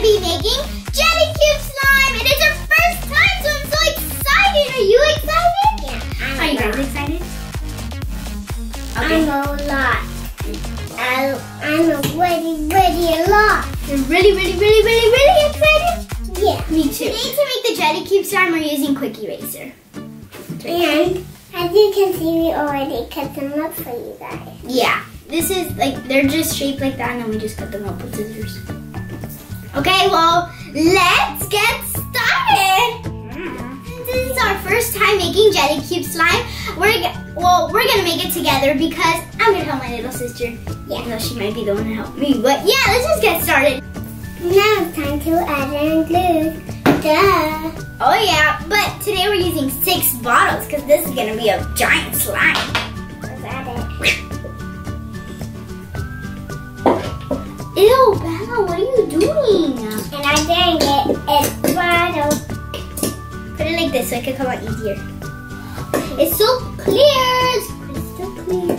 gonna be making jelly cube slime. It is our first time, so I'm so excited. Are you excited? Yeah. Are you guys excited? Okay. I'm a lot. I'm ready a lot. You're really excited? Yeah. Me too. Today to make the jelly cube slime, we're using quick eraser. And as you can see, we already cut them up for you guys. Yeah. This is like, they're just shaped like that, and then we just cut them up with scissors. Okay, well, let's get started. Since this is our first time making jelly cube slime, we're gonna make it together because I'm gonna help my little sister. Yeah, though she might be the one to help me. But yeah, let's just get started. Now it's time to add in glue. Duh. Oh yeah, but today we're using 6 bottles because this is gonna be a giant slime. Let's add it. Ew, Bella, what are you doing? And I didn't get a bottle. Put it like this so it can come out easier. It's so clear. It's crystal clear.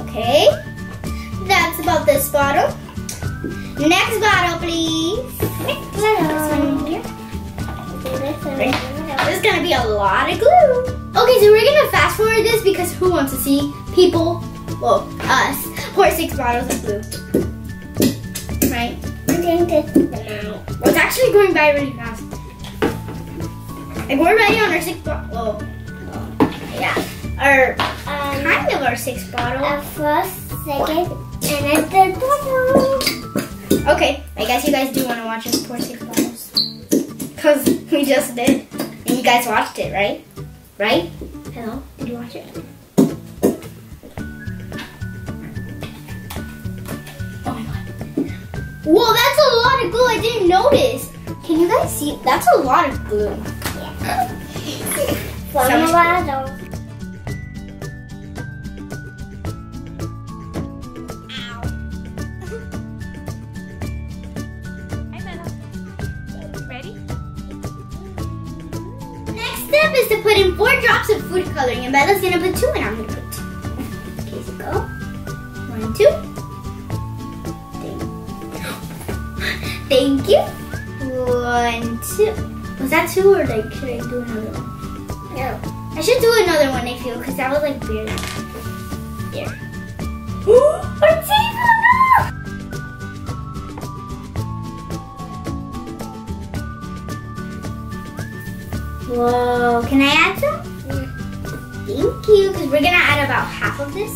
Okay. That's about this bottle. Next bottle, please. Next This one here. There's gonna be a lot of glue. Okay, so we're gonna fast forward this because who wants to see people, well, us, pour 6 bottles of glue. Right? I'm going to put them out. Well, it's actually going by really fast. Like we're ready on our 6th bottle. Yeah, our kind of our 6th bottle. A first, second, and a third bottle. Okay, I guess you guys do want to watch us pour 6 bottles, cause we just did, and you guys watched it, right? Right? Hello, did you watch it? Oh my god! Whoa, that's a lot of glue. I didn't notice. Can you guys see? That's a lot of glue. One bottle. Step is to put in 4 drops of food coloring, and Bella's gonna put 2, and I'm gonna put 2. Okay, so go 1 and 2. Thank you. 1, 2. Was that 2 or like should I do another one? No. I should do another one. I feel because that was like weird. There. Our table now. Whoa, can I add some? Yeah. Thank you, because we're gonna add about half of this.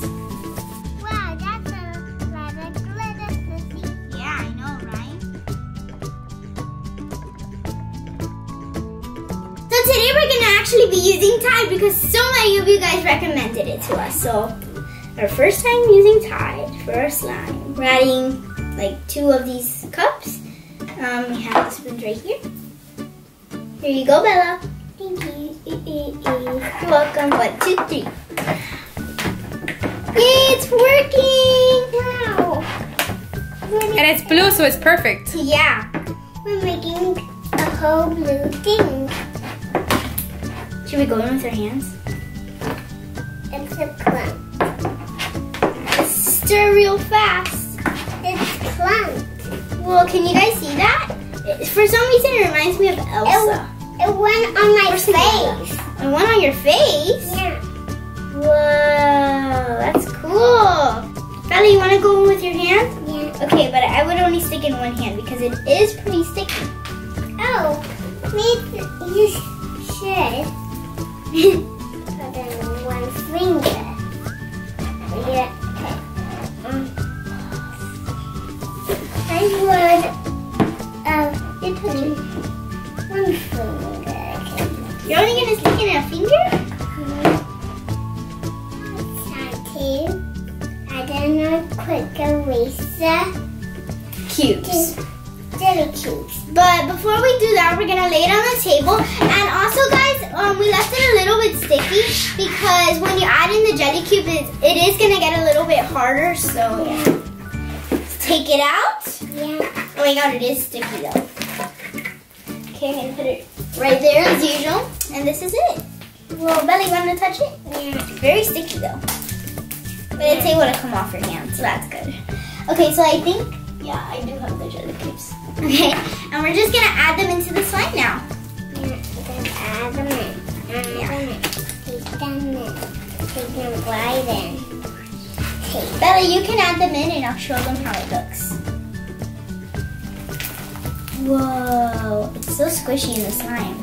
Wow, that's a lot of glitter, Sissy. Yeah, I know, right? So today we're gonna actually be using Tide because so many of you guys recommended it to us. So our first time using Tide for our slime. We're adding like 2 of these cups. We have the spoons right here. Here you go, Bella. Thank you. You're welcome. 1, 2, 3. Yay, it's working! Wow. And it's blue, so it's perfect. Yeah. We're making a whole blue thing. Should we go in with our hands? It's a clump. Stir real fast. It's clump. Well, can you guys see that? For some reason, it reminds me of Elsa. It went on my face. And one on your face? Yeah. Whoa, that's cool. Bella, you want to go in with your hand? Yeah. Okay, but I would only stick in one hand because it is pretty sticky. Oh, maybe you should put in one finger. Yeah. I would you put one finger. You're only going to stick in a finger? Time to add in a quick eraser. Cubes. Jelly cubes. But before we do that, we're going to lay it on the table. And also, guys, we left it a little bit sticky because when you add in the jelly cube, it is going to get a little bit harder. So, yeah. Let's take it out. Yeah. Oh my god, it is sticky though. Okay, I'm going to put it right there as usual. And this is it. Well, Bella, you want to touch it? Yeah. It's very sticky though. But it's able to come off your hand, so that's good. Okay, so I think Yeah, I do have the jelly cubes. Okay, and we're just gonna add them into the slime now. Yeah, add them in. Take them in. Take them right in. Bella, you can add them in and I'll show them how it looks. Whoa, it's so squishy in the slime.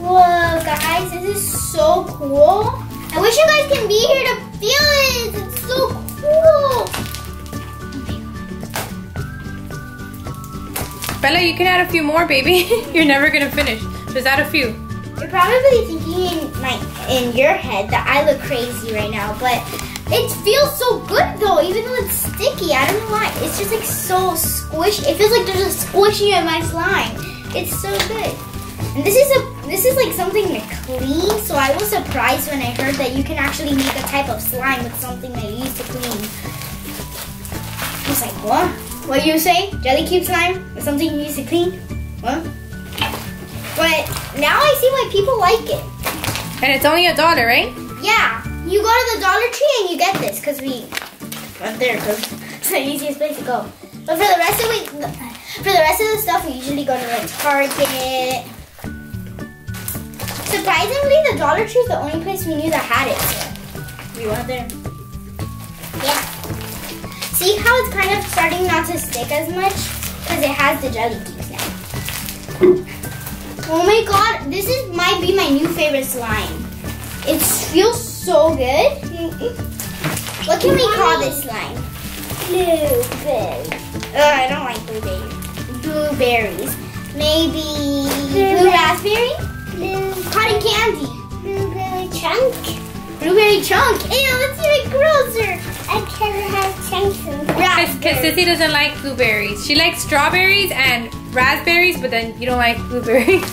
Whoa, guys, this is so cool. I wish you guys can be here to feel it. It's so cool. Bella, you can add a few more, baby. You're never gonna finish. Just add a few. You're probably thinking in your head that I look crazy right now, but it feels so good though, even though it's sticky. I don't know why. It's just like so squishy. It feels like there's a squishy in my slime. It's so good. And this is like something to clean, so I was surprised when I heard that you can actually make a type of slime with something that you use to clean. I was like, what? What are you saying? Jelly cube slime with something you use to clean? What? But now I see why people like it. And it's only $1, right? Yeah. You go to the Dollar Tree and you get this because we went there because it's the easiest place to go. But for the rest of the stuff, we usually go to like Target. Surprisingly, the Dollar Tree is the only place we knew that had it. So we went there. Yeah. See how it's kind of starting not to stick as much because it has the jelly cubes now. Oh my god, this might be my new favorite slime. It feels so good. What can we call this slime? Blueberry. I don't like blueberries. Maybe blue raspberry? Cotton candy. Blueberry chunk. Blueberry chunk. Ew, that's even grosser. Because it has chunks in it. Because Sissy doesn't like blueberries. She likes strawberries and raspberries, but then you don't like blueberries.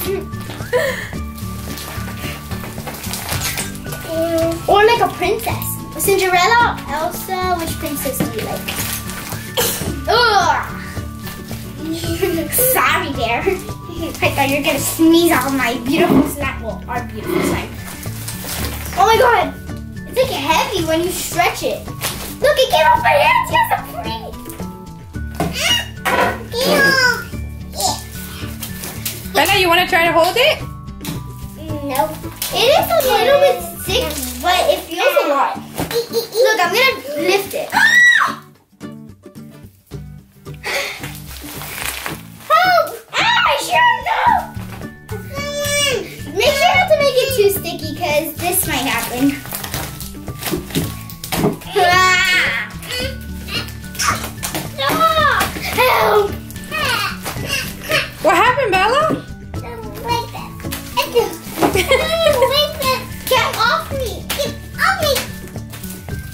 Or like a princess. Cinderella, Elsa, which princess do you like? Ugh. Sorry there. I thought you were going to sneeze off my beautiful slime. Well, our beautiful slime. Oh my god. It's like heavy when you stretch it. Look, it came off my hands. Yes, I'm free. Bella, you want to try to hold it? No. It is a little bit sticky, but it feels a lot. Look, I'm going to lift it. Help! Ah, sure, no! Make sure not to make it too sticky, because this might happen. Help! What happened, Bella? Get off me! Get off me!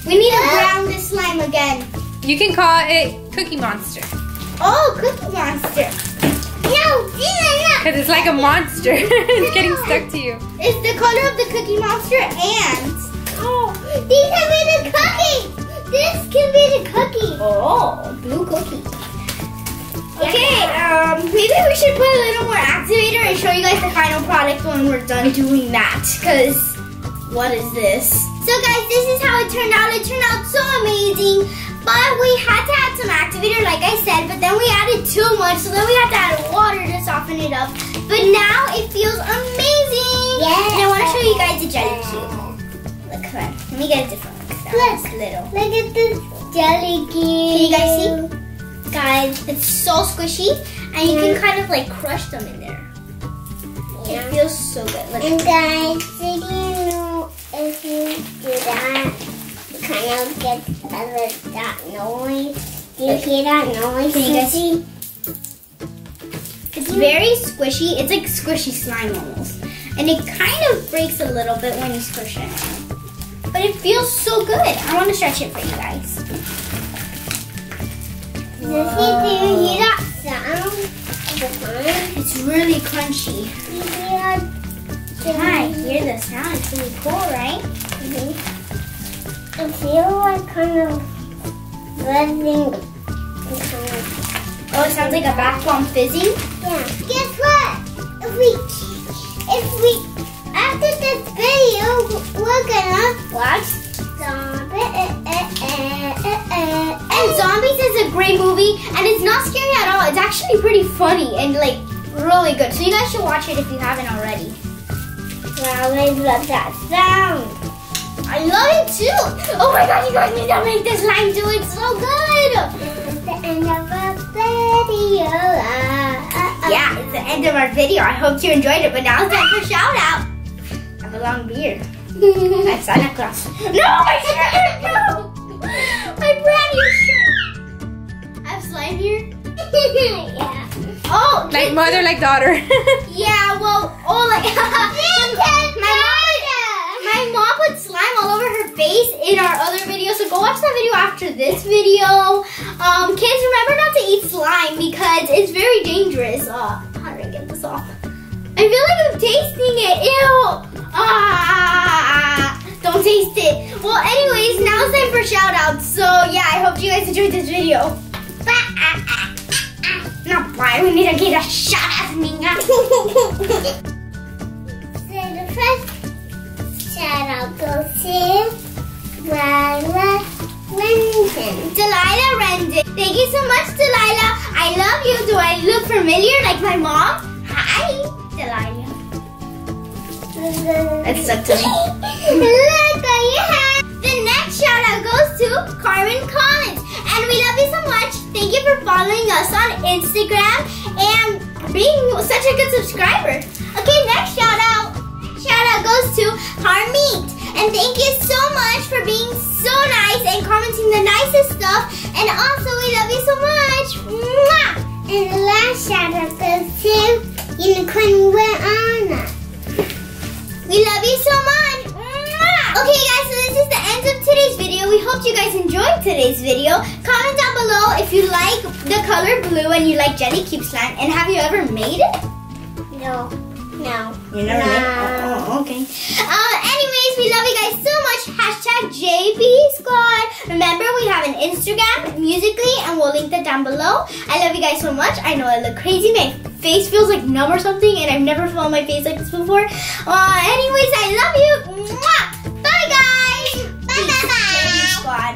We need to brown this slime again. You can call it Cookie Monster. Oh, Cookie Monster. No, Because it's like a monster. It's getting stuck to you. it's the color of the Cookie Monster and... Oh, these can be the cookies! This can be the cookie. Oh, blue cookie. Okay, maybe we should put a little more activator and show you guys the final product when we're done doing that. Because, what is this? So guys, this is how it turned out. It turned out so amazing. But we had to add some activator, like I said, but then we added too much, so then we had to add water to soften it up. But now it feels amazing. Yeah. And I want to show you guys the jelly cube. Look, come on. Let me get a different one. That one's little. Look at this jelly cube. Can you guys see? Guys, it's so squishy, and you can kind of like crush them in there. It feels so good. Look. And guys, did you know if you do that, you kind of get that noise? Do you hear that noise? Can you guys see? It's very squishy. It's like squishy slime almost. And it kind of breaks a little bit when you squish it. But it feels so good. I want to stretch it for you guys. Do you hear that sound? It's really crunchy. I hear the sound. It's really cool, right? I feel like kind of buzzing. Oh, it sounds like a bath bomb fizzing? Yeah. Guess what? If we after this video, we're gonna watch Stop It actually pretty funny and like really good. So you guys should watch it if you haven't already. Wow, I love that sound. I love it too. Oh my god, you guys need to make this slime too. It's so good. This is the end of our video. Yeah, it's the end of our video. I hope you enjoyed it. But now it's time for shout out. I have a long beard. I'm Santa Claus. No, my shirt! No! My brand new shirt. I have slime here. Yeah. Oh, Like mother, like daughter. yeah, well, oh, like my mom put slime all over her face in our other video, so go watch that video after this video. Kids, remember not to eat slime because it's very dangerous. How do I get this off? I feel like I'm tasting it. Ew. Don't taste it. Well, anyways, now it's time for shout outs. So yeah, I hope you guys enjoyed this video. Not bye. We need to get a shout out, Nina. So the first shout out goes to Delilah Rendon. Delilah Rendon. Thank you so much, Delilah. I love you. Do I look familiar like my mom? Hi, Delilah. It stuck to me. Look what you have. The next shout out goes to Carmen Collins. And we love you so much. Thank you for following us on Instagram and being such a good subscriber. Okay, next shout out. Shout out goes to Harmeet. And thank you so much for being so nice and commenting the nicest stuff. And also, we love you so much. Mwah! And the last shout out goes to Unicorn Anna. We love you so much. Mwah! Okay, guys, so this is the end of today's video. We hope you guys enjoyed today's video. Comment down below if you like the color blue and you like Jelly Cube slime. And have you ever made it? No. No. You never made it? Oh, okay. Anyways, we love you guys so much. Hashtag JB Squad. Remember, we have an Instagram, Musically, and we'll link that down below. I love you guys so much. I know I look crazy. My face feels like numb or something, and I've never felt my face like this before. Anyways, I love you. Mwah! Bye, guys. Bye. JB Squad.